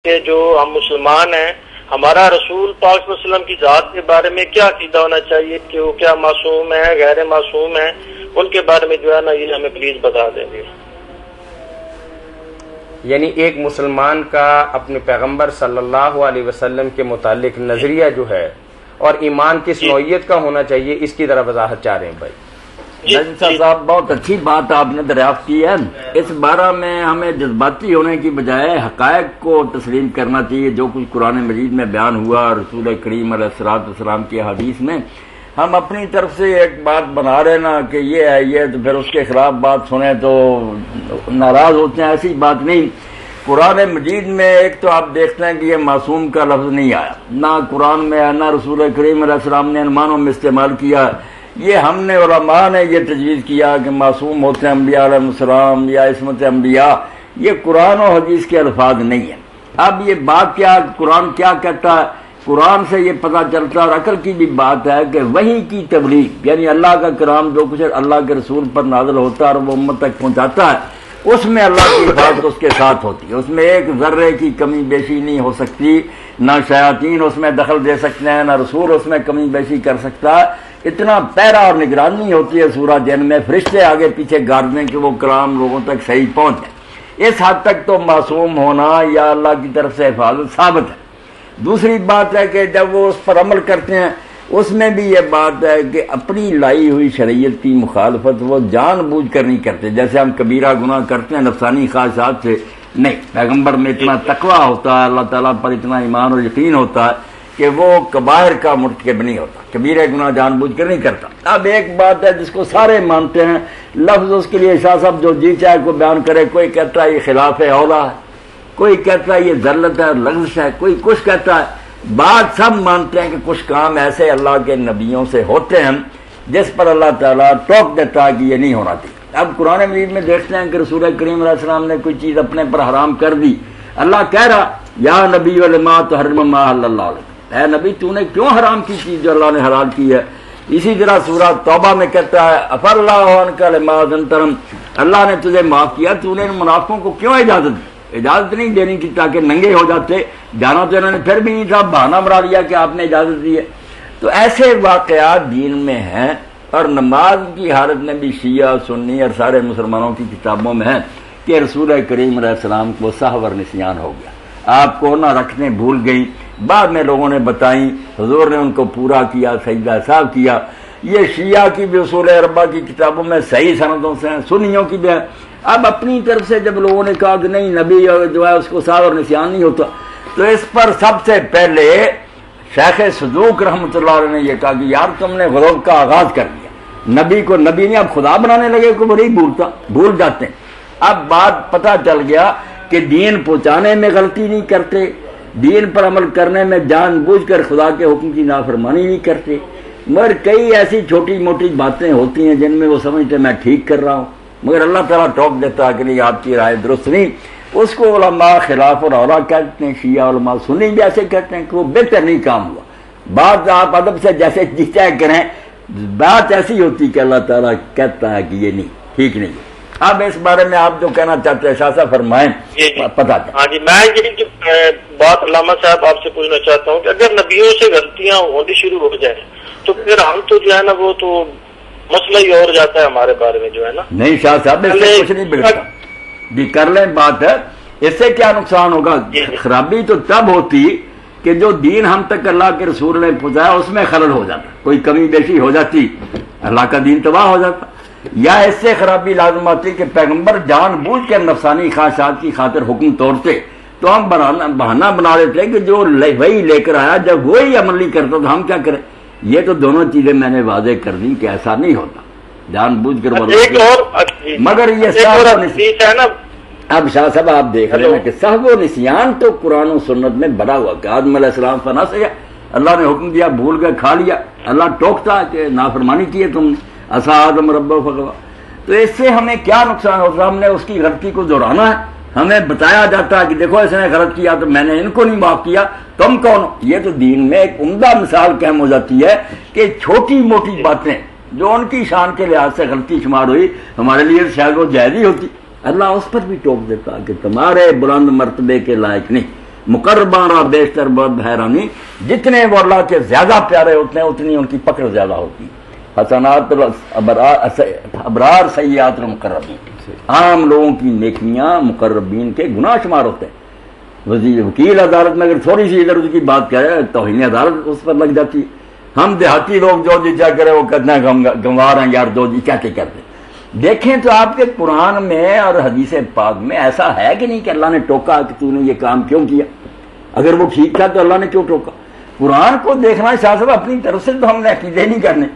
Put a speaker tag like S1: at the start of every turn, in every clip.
S1: کہ جو ہم مسلمان ہیں ہمارا رسول پاک صلی اللہ علیہ وسلم کی ذات کے بارے میں کیا عقیدہ ہونا چاہیے کہ وہ کیا معصوم ہے غیر معصوم ہے، ان کے بارے میں جو ہے نا یہ ہمیں پلیز بتا دیں گے۔
S2: یعنی ایک مسلمان کا اپنے پیغمبر صلی اللہ علیہ وسلم کے متعلق نظریہ جو ہے اور ایمان کس نوعیت کا ہونا چاہیے، اس کی ذرا وضاحت چاہ رہے ہیں بھائی۔
S3: نجم صاحب بہت اچھی بات آپ نے دریافت کی ہے۔ اس بارہ میں ہمیں جذباتی ہونے کی بجائے حقائق کو تسلیم کرنا چاہیے، جو کچھ قرآن مجید میں بیان ہوا رسول کریم علیہ السلام کی حدیث میں۔ ہم اپنی طرف سے ایک بات بنا رہے نا کہ یہ ہے یہ، تو پھر اس کے خلاف بات سنیں تو ناراض ہوتے ہیں، ایسی بات نہیں۔ قرآن مجید میں ایک تو آپ دیکھتے ہیں کہ یہ معصوم کا لفظ نہیں آیا، نہ قرآن میں نہ رسول کریم علیہ السلام نے ان معنوں میں استعمال کیا۔ یہ ہم نے علماء نے یہ تجویز کیا کہ معصوم ہوتے ہیں انبیاء علیہ السلام یا عصمت انبیاء، یہ قرآن و حدیث کے الفاظ نہیں ہیں۔ اب یہ بات کیا قرآن کیا کہتا ہے، قرآن سے یہ پتہ چلتا ہے اور عقل کی بھی بات ہے کہ وحی کی تبلیغ، یعنی اللہ کا کلام جو کچھ اللہ کے رسول پر نازل ہوتا ہے اور وہ امت تک پہنچاتا ہے، اس میں اللہ کی حفاظت اس کے ساتھ ہوتی ہے، اس میں ایک ذرے کی کمی بیشی نہیں ہو سکتی، نہ شیاطین اس میں دخل دے سکتے ہیں، نہ رسول اس میں کمی بیشی کر سکتا ہے۔ اتنا پیرا اور نگرانی ہوتی ہے سورہ جن میں، فرشتے آگے پیچھے گارڈ دیں کہ وہ کلام لوگوں تک صحیح پہنچے۔ اس حد تک تو معصوم ہونا یا اللہ کی طرف سے حفاظت ثابت ہے۔ دوسری بات ہے کہ جب وہ اس پر عمل کرتے ہیں، اس میں بھی یہ بات ہے کہ اپنی لائی ہوئی شریعت کی مخالفت وہ جان بوجھ کر نہیں کرتے۔ جیسے ہم کبیرہ گناہ کرتے ہیں نفسانی خواہشات سے نہیں، پیغمبر میں اتنا تقویٰ ہوتا ہے، اللہ تعالیٰ پر اتنا ایمان اور یقین ہوتا ہے کہ وہ کبائر کا مرتکب نہیں ہوتا، کبیرہ گناہ جان بوجھ کر نہیں کرتا۔ اب ایک بات ہے جس کو سارے مانتے ہیں، لفظ اس کے لیے شاہ صاحب جو جی چاہے کو بیان کرے، کوئی کہتا ہے یہ خلاف اولا ہے، کوئی کہتا ہے یہ ذلت ہے لغزش ہے، کوئی کچھ کہتا ہے۔ بات سب مانتے ہیں کہ کچھ کام ایسے اللہ کے نبیوں سے ہوتے ہیں جس پر اللہ تعالیٰ ٹوک دیتا ہے کہ یہ نہیں ہونا چاہیے۔ اب قرآن مجید میں دیکھتے ہیں کہ رسول کریم علیہ السلام نے کوئی چیز اپنے پر حرام کر دی، اللہ کہہ رہا یا نبی لما تحرم ما احل اللہ لک، اے نبی تو نے کیوں حرام کی چیز جو اللہ نے حلال کی ہے۔ اسی طرح سورہ توبہ میں کہتا ہے عفا اللہ عنک لما اذنت لهم، اللہ نے تجھے معاف کیا، تو نے ان منافقوں کو کیوں اجازت دی؟ اجازت نہیں دینی تھی تاکہ ننگے ہو جاتے، جانا تو انہوں نے پھر بھی نہیں تھا، بہانہ بنا لیا کہ آپ نے اجازت دی ہے۔ تو ایسے واقعات دین میں ہیں، اور نماز کی حالت میں بھی شیعہ سنی اور سارے مسلمانوں کی کتابوں میں ہے کہ رسول کریم علیہ السلام کو سہو اور نسیان ہو گیا، آپ کو نہ رکھنے بھول گئی، بعد میں لوگوں نے بتائیں، حضور نے ان کو پورا کیا، سجدہ صاحب کیا۔ یہ شیعہ کی بھی اصول اربعہ کی کتابوں میں صحیح سندوں سے ہیں، سنیوں کی بھی ہے۔ اب اپنی طرف سے جب لوگوں نے کہا کہ نہیں نبی جو ہے اس کو سہو اور نسیان نہیں ہوتا، تو اس پر سب سے پہلے شیخ صدوق رحمۃ اللہ علیہ نے یہ کہا کہ یار تم نے غلوب کا آغاز کر دیا، نبی کو نبی نہیں اب خدا بنانے لگے کو وہ نہیں بھول جاتے ہیں۔ اب بات پتہ چل گیا کہ دین پہنچانے میں غلطی نہیں کرتے، دین پر عمل کرنے میں جان بوجھ کر خدا کے حکم کی نافرمانی نہیں کرتے، مگر کئی ایسی چھوٹی موٹی باتیں ہوتی ہیں جن میں وہ سمجھتے میں ٹھیک کر رہا ہوں، مگر اللہ تعالیٰ ٹوک دیتا ہے کہ نہیں آپ کی رائے درست نہیں۔ اس کو علماء خلاف اور اولا کہتے ہیں، شیعہ علماء سنی بھی ایسے کہتے ہیں کہ وہ بہتر نہیں کام ہوا۔ بات آپ ادب سے جیسے جیچا کریں، بات ایسی ہوتی کہ اللہ تعالیٰ کہتا ہے کہ یہ نہیں ٹھیک نہیں۔ اب اس بارے میں آپ جو کہنا چاہتے ہیں شاہ صاحب فرمائیں، پتا چلے۔
S1: ہاں جی، میں یہ بات علامہ صاحب آپ سے پوچھنا چاہتا ہوں کہ اگر نبیوں سے غلطیاں ہونی شروع ہو جائیں تو پھر ہم تو جو ہے نا وہ تو مسئلہ ہی اور جاتا ہے ہمارے بارے میں جو ہے نا۔
S3: نہیں شاہ صاحب اس سے کچھ نہیں بگڑتا جی، کر لیں بات ہے، اس سے کیا نقصان ہوگا؟ خرابی تو تب ہوتی کہ جو دین ہم تک اللہ کے رسول نے پہنچایا اس میں خلل ہو جاتا، کوئی کمی بیشی ہو جاتی، اللہ کا دین تباہ ہو جاتا، یا اس سے خرابی لازم آتی کہ پیغمبر جان بوجھ کے نفسانی خواہشات کی خاطر حکم توڑتے، تو ہم بہانہ بنا لیتے کہ جو وہی لے کر آیا جب وہی عمل نہیں کرتا تو ہم کیا کریں۔ یہ تو دونوں چیزیں میں نے واضح کر دی کہ ایسا نہیں ہوتا، جان بوجھ کر مگر یہ ہے نا۔ اب شاہ صاحب آپ دیکھ رہے ہیں کہ سہو و نسیان تو قرآن و سنت میں بڑا ہوا کہ آدم علیہ السلام فنا سے اللہ نے حکم دیا، بھول گئے، کھا لیا، اللہ ٹوکتا کہ نافرمانی کی ہے تم نے، عصا آدم ربہ فغوی۔ تو اس سے ہمیں کیا نقصان ہوتا؟ ہم نے اس کی غلطی کو دہرانا ہے، ہمیں بتایا جاتا ہے کہ دیکھو اس نے غلط کیا تو میں نے ان کو نہیں معاف کیا، تم کون ہو؟ یہ تو دین میں ایک عمدہ مثال قائم ہو جاتی ہے کہ چھوٹی موٹی باتیں جو ان کی شان کے لحاظ سے غلطی شمار ہوئی ہمارے لیے شاید وہ جائز ہی ہوتی، اللہ اس پر بھی ٹوک دیتا کہ تمہارے بلند مرتبے کے لائق نہیں، مقربان را بیشتر بہت حیرانی، جتنے وہ اللہ کے زیادہ پیارے ہوتے ہیں اتنی ان کی پکڑ زیادہ ہوتی ہے۔ حسنات ابرار سیئات المقربین، عام لوگوں کی نیکیاں مقربین کے گناہ شمار ہوتے ہیں۔ وکیل عدالت میں اگر تھوڑی سی ادھر ادھر کی بات کرے توہین عدالت اس پر لگ جاتی ہے۔ ہم دیہاتی لوگ جو جی کیا کرے وہ کہتے ہیں گنوار ہیں یار، جو جی کیا کرتے ہیں۔ دیکھیں تو آپ کے قرآن میں اور حدیث پاک میں ایسا ہے کہ نہیں کہ اللہ نے ٹوکا کہ تو نے یہ کام کیوں کیا؟ اگر وہ ٹھیک تھا تو اللہ نے کیوں ٹوکا؟ قرآن کو دیکھنا شاہ صاحب، اپنی طرف سے تو ہم نے عقیدے نہیں کرنے،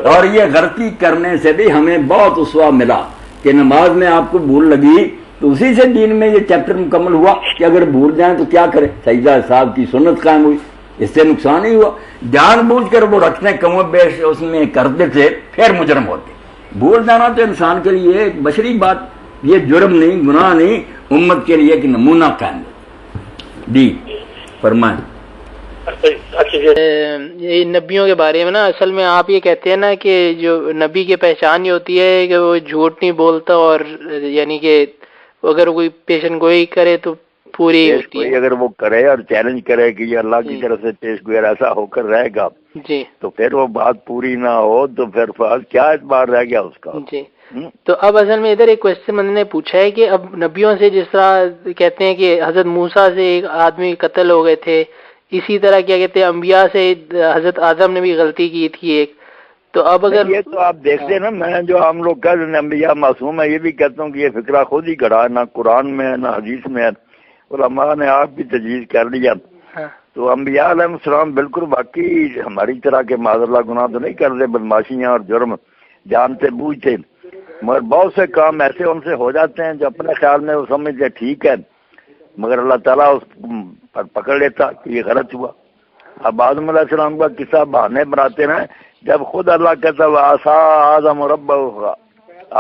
S3: اور یہ غلطی کرنے سے بھی ہمیں بہت اسوا ملا کہ نماز میں آپ کو بھول لگی تو اسی سے دین میں یہ چیپٹر مکمل ہوا کہ اگر بھول جائیں تو کیا کریں، سجدہ صاحب کی سنت قائم ہوئی، اس سے نقصان ہی ہوا۔ جان بوجھ کر وہ رکھنے کم و بیش اس میں کرتے تھے پھر مجرم ہوتے۔ بھول جانا تو انسان کے لیے ایک بشری بات، یہ جرم نہیں، گناہ نہیں، امت کے لیے ایک نمونہ قائم ہے۔ جی فرمائیں۔
S4: نبیوں کے بارے میں نا، اصل میں آپ یہ کہتے ہیں نا کہ جو نبی کی پہچان یہ ہوتی ہے کہ وہ جھوٹ نہیں بولتا، اور یعنی کہ اگر کوئی پیشن گوئی کرے تو پوری ہوتی ہے۔
S5: اگر وہ کرے اور چیلنج کرے کہ یہ اللہ کی طرف سے پیش گوئی ایسا ہو کر رہے گا
S4: جی،
S5: تو پھر وہ بات پوری نہ ہو تو پھر کیا اعتبار رہ گیا اس کا؟
S4: جی تو اب اصل میں ادھر ایک کوشچن میں نے پوچھا ہے کہ اب نبیوں سے جس طرح کہتے ہیں کہ حضرت موسیٰ سے ایک آدمی قتل ہو گئے تھے، اسی طرح کیا کہتے ہیں انبیاء سے حضرت آدم نے بھی غلطی کی تھی ایک، تو اب اگر
S5: یہ تو آپ دیکھتے ہیں نا، میں جو ہم لوگ کہتے ہیں انبیاء معصوم ہے، یہ بھی کہتا ہوں کہ یہ فکرہ خود ہی گڑا ہے، نہ قرآن میں ہے نہ حدیث میں ہے، علماء نے آپ کی تجویز کر لیا۔ تو انبیاء علیہ السلام بالکل واقعی ہماری طرح کے معاذ اللہ گناہ تو نہیں کرتے، بدماشیاں اور جرم جانتے بوجھتے، مگر بہت سے کام ایسے ان سے ہو جاتے ہیں جو اپنے خیال میں وہ سمجھتے ٹھیک ہے، مگر اللہ تعالیٰ اس پر پکڑ لیتا کہ یہ غلط ہوا۔ اب آدم علیہ السلام کا قصہ بہانے بناتے ہیں، جب خود اللہ کہتا ہے عصا آدم ربہ،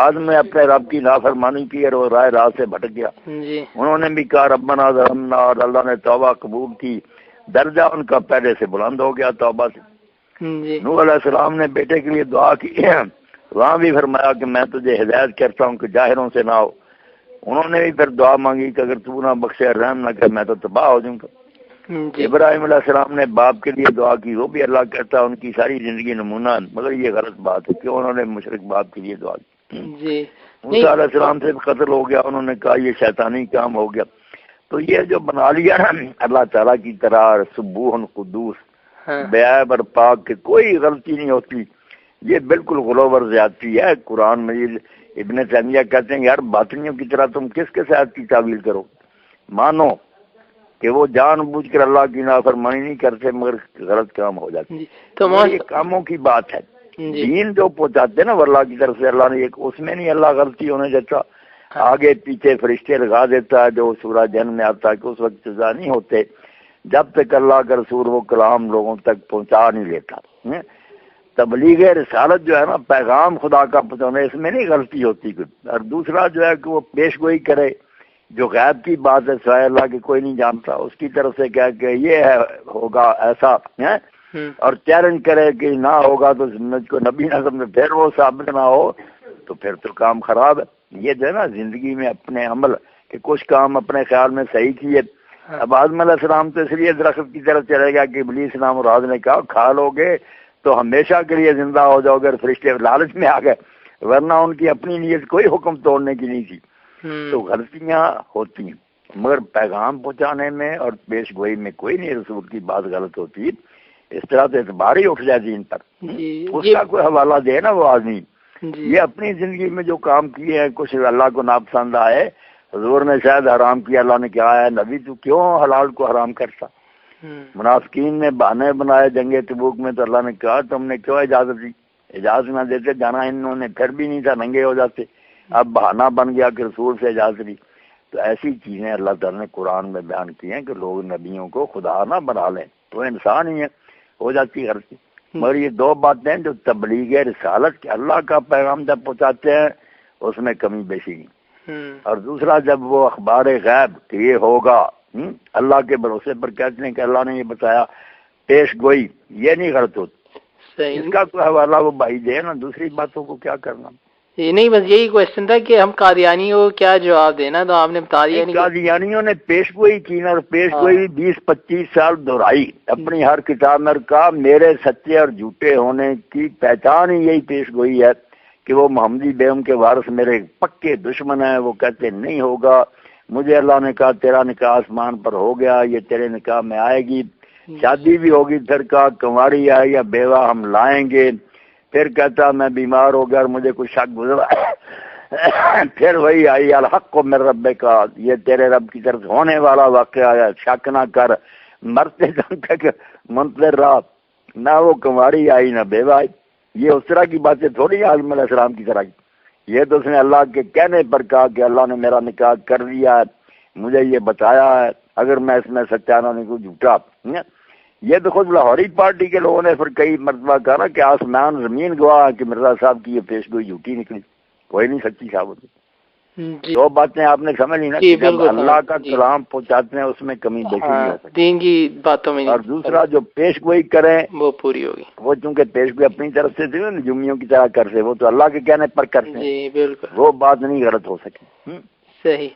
S5: آدم نے اپنے رب کی نافرمانی کی اور وہ رائے راہ سے بھٹک گیا۔ انہوں نے بھی کہا ربنا ظلمنا، اور اللہ نے توبہ قبول کی، درجہ ان کا پہلے سے بلند ہو گیا توبہ سے۔ نوح علیہ السلام نے بیٹے کے لیے دعا کی، وہاں بھی فرمایا کہ میں تجھے ہدایت کرتا ہوں کہ جاہروں سے نہ ہو۔ انہوں نے بھی پھر دعا مانگی کہ اگر تو نہ بخشے رحم نہ کر میں تو تباہ ہو جاؤں گا۔ ابراہیم علیہ السلام نے باپ کے لیے دعا کی، وہ بھی اللہ کہتا ہے ان کی ساری زندگی نمونہ، مگر یہ غلط بات ہے کہ انہوں نے مشرک باپ کے لیے دعا کی۔ موسیٰ علیہ السلام سے قتل ہو گیا، انہوں نے کہا یہ شیطانی کام ہو گیا۔ تو یہ جو بنا لیا نا اللہ تعالیٰ کی طرح سبوح قدوس بے عیب اور پاک کہ کوئی غلطی نہیں ہوتی، یہ بالکل غلو اور زیادتی ہے۔ قرآن مجید ابن تیمیہ کہتے ہیں یار باطنیوں کی طرح تم کس کے ساتھ کی تعویل کرو، مانو کہ وہ جان بوجھ کر اللہ کی نافرمانی نہیں کرتے مگر غلط کام ہو جاتے۔ تو یہ کاموں کی بات ہے، دین جو پہنچاتے ہیں نا وہ اللہ کی طرف سے، اللہ نے ایک اس میں نہیں اللہ غلطی ہونے دیتا، آگے پیچھے فرشتے لگا دیتا ہے جو سورہ جن میں آتا ہے کہ اس وقت سزا نہیں ہوتے جب تک اللہ کا رسول وہ کلام لوگوں تک پہنچا نہیں لیتا۔ تبلیغ رسالت جو ہے نا، پیغام خدا کا پہنچانا، اس میں نہیں غلطی ہوتی کوئی۔ اور دوسرا جو ہے کہ وہ پیش گوئی کرے جو غیب کی بات ہے، سوائے اللہ کے کوئی نہیں جانتا، اس کی طرف سے کہہ کہ یہ ہے ہوگا ایسا ہے، اور چیلنج کرے کہ نہ ہوگا تو مجھ کو نبی نہ سمجھے، پھر وہ ثابت نہ ہو تو پھر تو کام خراب ہے۔ یہ جو ہے نا زندگی میں اپنے عمل کہ کچھ کام اپنے خیال میں صحیح کیے۔ اب آدم علیہ السلام تو اس لیے درخت کی طرف چلے گا کہ ابلیس نام مراد نے کہا کھا لو گے تو ہمیشہ کے لیے زندہ ہو جاؤ گے، فرشتے لالچ میں آ گئے، ورنہ ان کی اپنی نیت کوئی حکم توڑنے کی نہیں تھی۔ تو غلطیاں ہوتی ہیں مگر پیغام پہنچانے میں اور پیش گوئی میں کوئی نہیں رسول کی بات غلط ہوتی، اس طرح تو اعتبار ہی اٹھ جائے دین پر۔ اس کا کوئی حوالہ دے نا وہ آدمی، یہ اپنی زندگی میں جو کام کیے ہیں کچھ اللہ کو ناپسند آئے، حضور نے شاید حرام کیا، اللہ نے کہا ہے نبی تو کیوں حلال کو حرام کرتا؟ منافقین نے بہانے بنائے جنگ تبوک میں تو اللہ نے کہا تم نے کیوں اجازت دی؟ اجازت نہ دیتے جانا انہوں نے پھر بھی نہیں تھا، ننگے ہو جاتے، اب بہانہ بن گیا کہ رسول سے اجازت لی۔ تو ایسی چیزیں اللہ تعالیٰ نے قرآن میں بیان کی ہیں کہ لوگ نبیوں کو خدا نہ بنا لیں، تو انسان ہی ہے، ہو جاتی غلطی۔ مگر یہ دو باتیں جو تبلیغ رسالت کے اللہ کا پیغام جب پہنچاتے ہیں اس میں کمی بیشی نہیں، اور دوسرا جب وہ اخبار غیب کہ یہ ہوگا اللہ کے بھروسے پر کہتے ہیں کہ اللہ نے یہ بتایا، پیش گوئی یہ نہیں غلط ہوتی، اس کا کوئی حوالہ وہ بھائی دے نا، دوسری باتوں کو کیا کرنا۔
S4: یہ نہیں بس یہی کوشچن تھا کہ ہم قادیانیوں کو کیا جواب دینا، تو آپ نے بتا دیا نہیں.
S5: قادیانیوں نے پیش گوئی کی اور پیش گوئی 20-25 سال دہرائی اپنی ہر کتاب میں، کہا میرے سچے اور جھوٹے ہونے کی پہچان ہی یہی پیش گوئی ہے کہ وہ محمدی بیگم کے وارث میرے پکے دشمن ہیں. وہ کہتے نہیں ہوگا، مجھے اللہ نے کہا تیرا نکاح آسمان پر ہو گیا، یہ تیرے نکاح میں آئے گی، شادی بھی ہوگی، پھر کہا کنواری آئے یا بیوہ ہم لائیں گے. پھر کہتا میں بیمار ہو گیا اور مجھے کچھ شک گزرا، پھر وہی آئی الحق کو میرے رب کا، یہ تیرے رب کی طرف ہونے والا واقعہ ہے، شک نہ کر. مرتے دم تک منتظر رہا، نہ وہ کنواری آئی نہ بیوہ آئی. یہ اس طرح کی باتیں تھوڑی آدم علیہ السلام کی طرح کی، یہ تو اس نے اللہ کے کہنے پر کہا کہ اللہ نے میرا نکاح کر دیا ہے، مجھے یہ بتایا ہے، اگر میں اس میں سچا نہ نکلوں جھوٹا. یہ تو خود لاہوری پارٹی کے لوگوں نے پھر کئی مرتبہ کہا کہ آسمان زمین گواہ کہ مرزا صاحب کی یہ پیش گوئی جھوٹی نکلی، کوئی نہیں سچی ثابت ہوئی. دو باتیں آپ نے سمجھ لی نا، جب اللہ کا کلام پہنچاتے ہیں اس میں کمی دیکھی نہیں ہو سکتی
S4: دین کی باتوں میں.
S5: اور دوسرا جو پیش گوئی کریں
S4: وہ پوری ہوگی،
S5: وہ چونکہ پیش گوئی اپنی طرف سے تھی نجومیوں کی طرح کرتے، وہ تو اللہ کے کہنے پر کرتے ہیں،
S4: جی بالکل
S5: وہ بات نہیں غلط ہو سکی.
S4: صحیح.